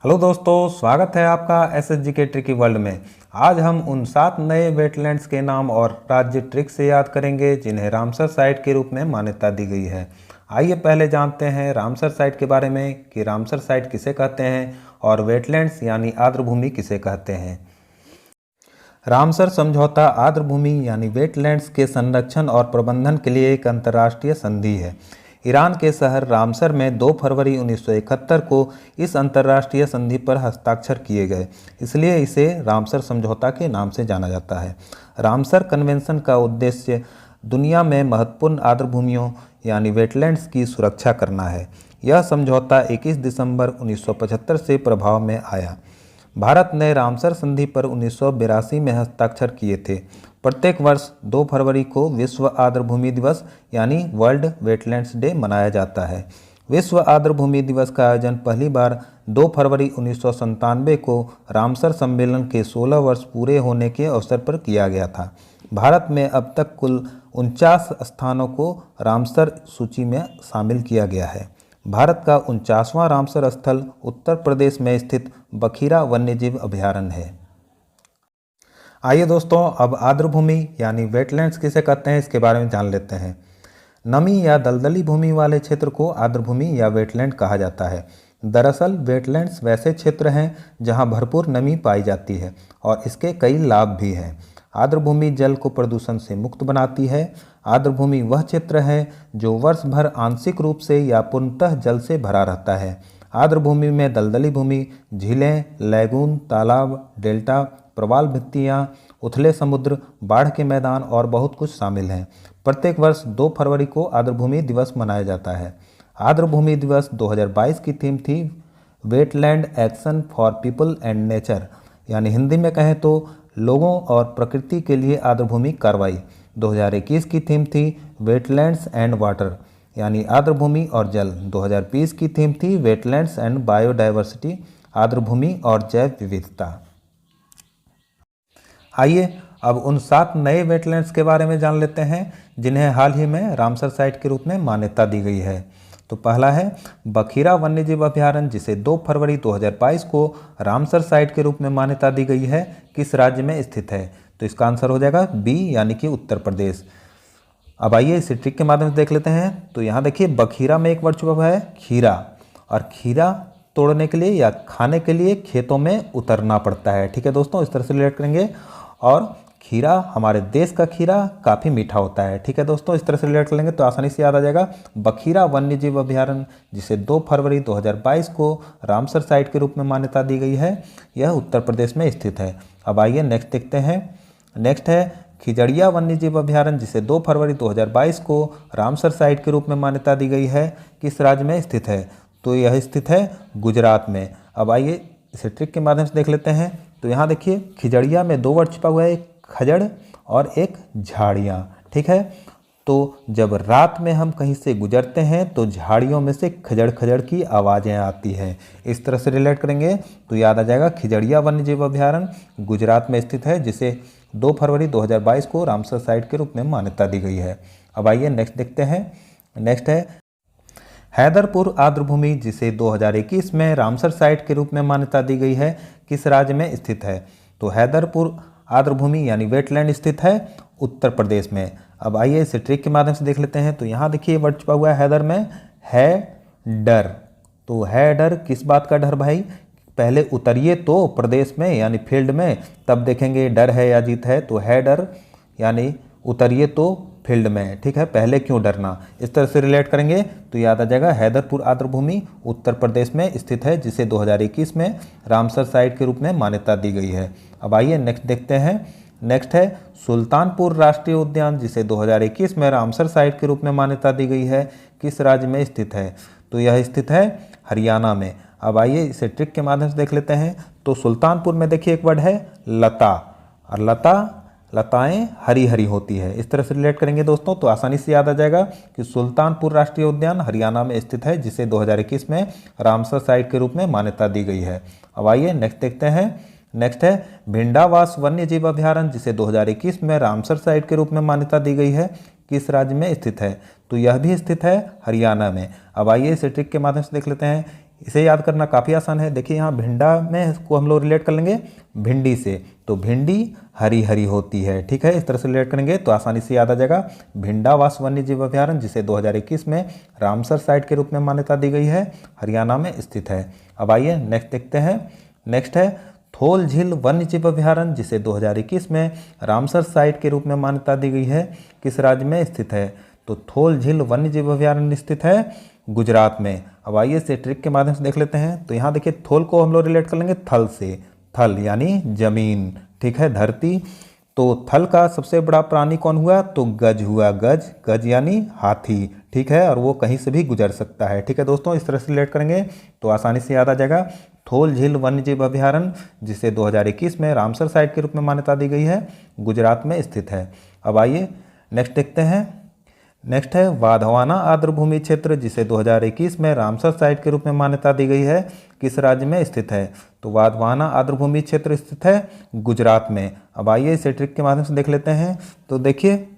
Hello दोस्तों, स्वागत है आपका एसएसजी के ट्रिकी वर्ल्ड में। आज हम उन 7 नए वेटलैंड्स के नाम और राज्य ट्रिक से याद करेंगे जिन्हें रामसर साइट के रूप में मान्यता दी गई है। आइए पहले जानते हैं रामसर साइट के बारे में कि रामसर साइट किसे कहते हैं और वेटलैंड्स यानी आर्द्रभूमि किसे कहते हैं। रामसर समझौता आर्द्रभूमि यानी वेटलैंड्स के संरक्षण और प्रबंधन के लिए एक अंतर्राष्ट्रीय संधि है। ईरान के शहर रामसर में 2 फरवरी 1971 को इस अंतर्राष्ट्रीय संधि पर हस्ताक्षर किए गए, इसलिए इसे रामसर समझौता के नाम से जाना जाता है। रामसर कन्वेंशन का उद्देश्य दुनिया में महत्वपूर्ण आर्द्रभूमियों यानी वेटलैंड्स की सुरक्षा करना है। यह समझौता 21 दिसंबर 1975 से प्रभाव में आया। भारत ने रामसर संधि पर 1982 में हस्ताक्षर किए थे। प्रत्येक वर्ष 2 फरवरी को विश्व आर्द्रभूमि दिवस यानी वर्ल्ड वेटलैंड्स डे मनाया जाता है। विश्व आर्द्रभूमि दिवस का आयोजन पहली बार 2 फरवरी 1997 को रामसर सम्मेलन के 16 वर्ष पूरे होने के अवसर पर किया गया था। भारत में अब तक कुल 49 स्थानों को रामसर सूची में शामिल किया गया है। भारत का 49वां रामसर स्थल उत्तर प्रदेश में स्थित बखीरा वन्यजीव अभयारण्य है। आइए दोस्तों, अब आर्द्रभूमि यानी वेटलैंड्स किसे कहते हैं इसके बारे में जान लेते हैं। नमी या दलदली भूमि वाले क्षेत्र को आर्द्रभूमि या वेटलैंड कहा जाता है। दरअसल वेटलैंड्स वैसे क्षेत्र हैं जहां भरपूर नमी पाई जाती है और इसके कई लाभ भी हैं। आर्द्रभूमि जल को प्रदूषण से मुक्त बनाती है। आर्द्रभूमि वह क्षेत्र है जो वर्ष भर आंशिक रूप से या पूर्णतः जल से भरा रहता है। आर्द्रभूमि में दलदली भूमि, झीलें, लैगून, तालाब, डेल्टा, प्रवाल भित्तियाँ, उथले समुद्र, बाढ़ के मैदान और बहुत कुछ शामिल हैं। प्रत्येक वर्ष 2 फरवरी को आर्द्रभूमि दिवस मनाया जाता है। आर्द्रभूमि दिवस 2022 की थीम थी wetland action for people and nature, यानी हिंदी में कहें तो लोगों और प्रकृति के लिए आर्द्रभूमि कार्रवाई। 2021 की थीम थी वेटलैंड्स एंड वाटर, यानी आर्द्रभूमि और जल। 2020 की थीम थी वेटलैंड्स एंड बायोडाइवर्सिटी, आर्द्रभूमि और जैव विविधता। आइए अब उन 7 नए वेटलैंड्स के बारे में जान लेते हैं जिन्हें हाल ही में रामसर साइट के रूप में मान्यता दी गई है। तो पहला है बखीरा वन्यजीव अभयारण्य, जिसे 2 फरवरी 2022 को रामसर साइट के रूप में मान्यता दी गई है। किस राज्य में स्थित है? तो इसका आंसर हो जाएगा बी, यानी कि उत्तर प्रदेश। अब आइए इस ट्रिक के माध्यम से देख लेते हैं। तो यहाँ देखिए बखीरा में एक वर्ड छुपा हुआ है खीरा, और खीरा तोड़ने के लिए या खाने के लिए खेतों में उतरना पड़ता है। ठीक है दोस्तों, इस तरह से रिलेट करेंगे। और खीरा, हमारे देश का खीरा काफ़ी मीठा होता है। ठीक है दोस्तों, इस तरह से रिलेट कर लेंगे तो आसानी से याद आ जाएगा। बखीरा वन्यजीव अभयारण्य, जिसे 2 फरवरी 2022 को रामसर साइट के रूप में मान्यता दी गई है, यह उत्तर प्रदेश में स्थित है। अब आइए नेक्स्ट देखते हैं। नेक्स्ट है खिजड़िया वन्यजीव अभयारण्य, जिसे 2 फरवरी 2022 को रामसर साइट के रूप में मान्यता दी गई है। किस राज्य में स्थित है? तो यह स्थित है गुजरात में। अब आइए इसे ट्रिक के माध्यम से देख लेते हैं। तो यहाँ देखिए खिजड़िया में 2 वर्ड छिपा हुआ है, एक खजड़ और एक झाड़ियाँ। ठीक है, तो जब रात में हम कहीं से गुजरते हैं तो झाड़ियों में से खजड़ खजड़ की आवाज़ें आती हैं। इस तरह से रिलेट करेंगे तो याद आ जाएगा खिजड़िया वन्यजीव अभयारण्य गुजरात में स्थित है, जिसे 2 फरवरी 2022 को रामसर साइट के रूप में मान्यता दी गई है। अब आइए नेक्स्ट देखते हैं। नेक्स्ट है हैदरपुर आर्द्रभूमि, जिसे 2021 में रामसर साइट के रूप में मान्यता दी गई है। किस राज्य में स्थित है? तो हैदरपुर आर्द्रभूमि यानी वेटलैंड स्थित है उत्तर प्रदेश में। अब आइए इसे ट्रिक के माध्यम से देख लेते हैं। तो यहाँ देखिए वर्ड छुपा हुआ है हैदर में, है डर। तो है डर, किस बात का डर भाई? पहले उतरिए तो प्रदेश में यानी फील्ड में, तब देखेंगे डर है या जीत है। तो है डर यानी उतरिए तो फील्ड में। ठीक है, पहले क्यों डरना? इस तरह से रिलेट करेंगे तो याद आ जाएगा हैदरपुर आर्द्रभूमि उत्तर प्रदेश में स्थित है, जिसे 2021 में रामसर साइट के रूप में मान्यता दी गई है। अब आइए नेक्स्ट देखते हैं। नेक्स्ट है सुल्तानपुर राष्ट्रीय उद्यान, जिसे 2021 में रामसर साइट के रूप में मान्यता दी गई है। किस राज्य में स्थित है? तो यह स्थित है हरियाणा में। अब आइए इसे ट्रिक के माध्यम से देख लेते हैं। तो सुल्तानपुर में देखिए एक वर्ड है लता, और लताएं हरी हरी होती है। इस तरह से रिलेट करेंगे दोस्तों तो आसानी से याद आ जाएगा कि सुल्तानपुर राष्ट्रीय उद्यान हरियाणा में स्थित है, जिसे 2021 में रामसर साइट के रूप में मान्यता दी गई है। अब आइए नेक्स्ट देखते हैं। नेक्स्ट है भिंडावास वन्यजीव अभयारण्य, जिसे 2021 में रामसर साइट के रूप में मान्यता दी गई है। किस राज्य में स्थित है? तो यह भी स्थित है हरियाणा में। अब आइए इसे ट्रिक के माध्यम से देख लेते हैं। इसे याद करना काफ़ी आसान है। देखिए यहाँ भिंडा में इसको हम लोग रिलेट कर लेंगे भिंडी से, तो भिंडी हरी हरी होती है। ठीक है, इस तरह से रिलेट करेंगे तो आसानी से याद आ जाएगा। भिंडावास वन्य जीव अभ्यारण्य जिसे 2021 में रामसर साइट के रूप में मान्यता दी गई है, हरियाणा में स्थित है। अब आइए नेक्स्ट देखते हैं। नेक्स्ट है थोल झील वन्य जीव अभ्यारण्य जिसे 2021 में रामसर साइट के रूप में मान्यता दी गई है, किस राज्य में स्थित है? तो थोल झील वन्य जीव अभ्यारण्य स्थित है गुजरात में। अब आइए इसे ट्रिक के माध्यम से देख लेते हैं। तो यहाँ देखिए थोल को हम लोग रिलेट कर लेंगे थल से, थल यानी जमीन, ठीक है, धरती। तो थल का सबसे बड़ा प्राणी कौन हुआ? तो गज हुआ, गज, गज यानी हाथी, ठीक है, और वो कहीं से भी गुजर सकता है। ठीक है दोस्तों, इस तरह से रिलेट करेंगे तो आसानी से याद आ जाएगा। थोल झील वन्य जीव अभ्यारण्य जिसे 2021 में रामसर साइट के रूप में मान्यता दी गई है, गुजरात में स्थित है। अब आइए नेक्स्ट देखते हैं। नेक्स्ट है वाधवाना आर्द्रभूमि क्षेत्र जिसे 2021 में रामसर साइट के रूप में मान्यता दी गई है, किस राज्य में स्थित है? तो वाधवाना आर्द्रभूमि क्षेत्र स्थित है गुजरात में। अब आइए इसे ट्रिक के माध्यम से देख लेते हैं। तो देखिए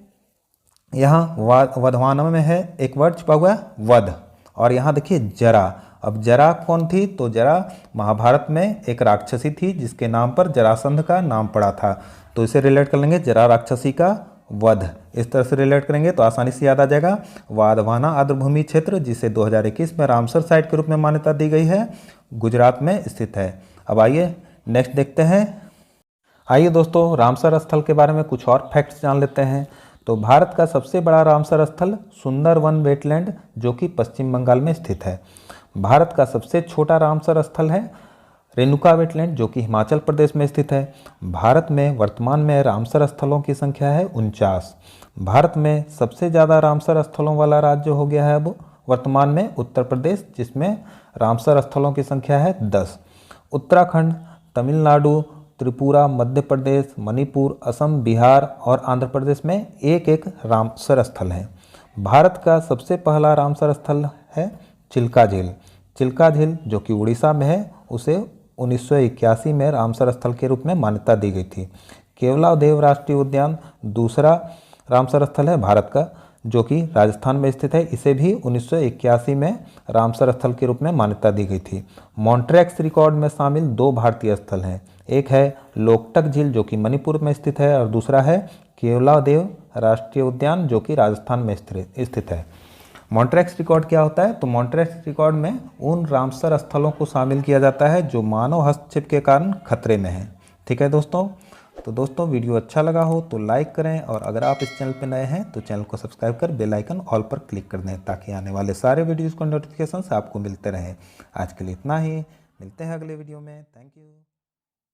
यहाँ वाधवाना में है एक वर्ड छुपा हुआ है वध, और यहाँ देखिए जरा। अब जरा कौन थी? तो जरा महाभारत में एक राक्षसी थी जिसके नाम पर जरासंध का नाम पड़ा था, तो इसे रिलेट कर लेंगे जरा राक्षसी का वध। इस तरह से रिलेट करेंगे तो आसानी से याद आ जाएगा। वाधवाना आर्द्रभूमि क्षेत्र जिसे 2021 में रामसर साइट के रूप में मान्यता दी गई है, गुजरात में स्थित है। अब आइए नेक्स्ट देखते हैं। आइए दोस्तों रामसर स्थल के बारे में कुछ और फैक्ट्स जान लेते हैं। तो भारत का सबसे बड़ा रामसर स्थल सुंदरवन वेटलैंड जो कि पश्चिम बंगाल में स्थित है। भारत का सबसे छोटा रामसर स्थल है रेणुका वेटलैंड जो कि हिमाचल प्रदेश में स्थित है। भारत में वर्तमान में रामसर स्थलों की संख्या है 49। भारत में सबसे ज़्यादा रामसर स्थलों वाला राज्य हो गया है अब वर्तमान में उत्तर प्रदेश, जिसमें रामसर स्थलों की संख्या है 10। उत्तराखंड, तमिलनाडु, त्रिपुरा, मध्य प्रदेश, मणिपुर, असम, बिहार और आंध्र प्रदेश में एक एक रामसर स्थल है। भारत का सबसे पहला रामसर स्थल है चिल्का झील। चिल्का झील जो कि उड़ीसा में है, उसे 1981 में रामसर स्थल के रूप में मान्यता दी गई थी। केवलादेव राष्ट्रीय उद्यान दूसरा रामसर स्थल है भारत का जो कि राजस्थान में स्थित है, इसे भी 1981 में रामसर स्थल के रूप में मान्यता दी गई थी। मॉन्ट्रेक्स रिकॉर्ड में शामिल 2 भारतीय स्थल हैं, एक है लोकटक झील जो कि मणिपुर में स्थित है और दूसरा है केवलादेव राष्ट्रीय उद्यान जो कि राजस्थान में स्थित है। मॉन्ट्रेक्स रिकॉर्ड क्या होता है? तो मॉन्ट्रेक्स रिकॉर्ड में उन रामसर स्थलों को शामिल किया जाता है जो मानव हस्तक्षेप के कारण खतरे में हैं। ठीक है दोस्तों, तो दोस्तों वीडियो अच्छा लगा हो तो लाइक करें, और अगर आप इस चैनल पर नए हैं तो चैनल को सब्सक्राइब कर बेल आइकन ऑल पर क्लिक कर दें ताकि आने वाले सारे वीडियोज़ को नोटिफिकेशन आपको मिलते रहें। आज के लिए इतना ही, मिलते हैं अगले वीडियो में। Thank you.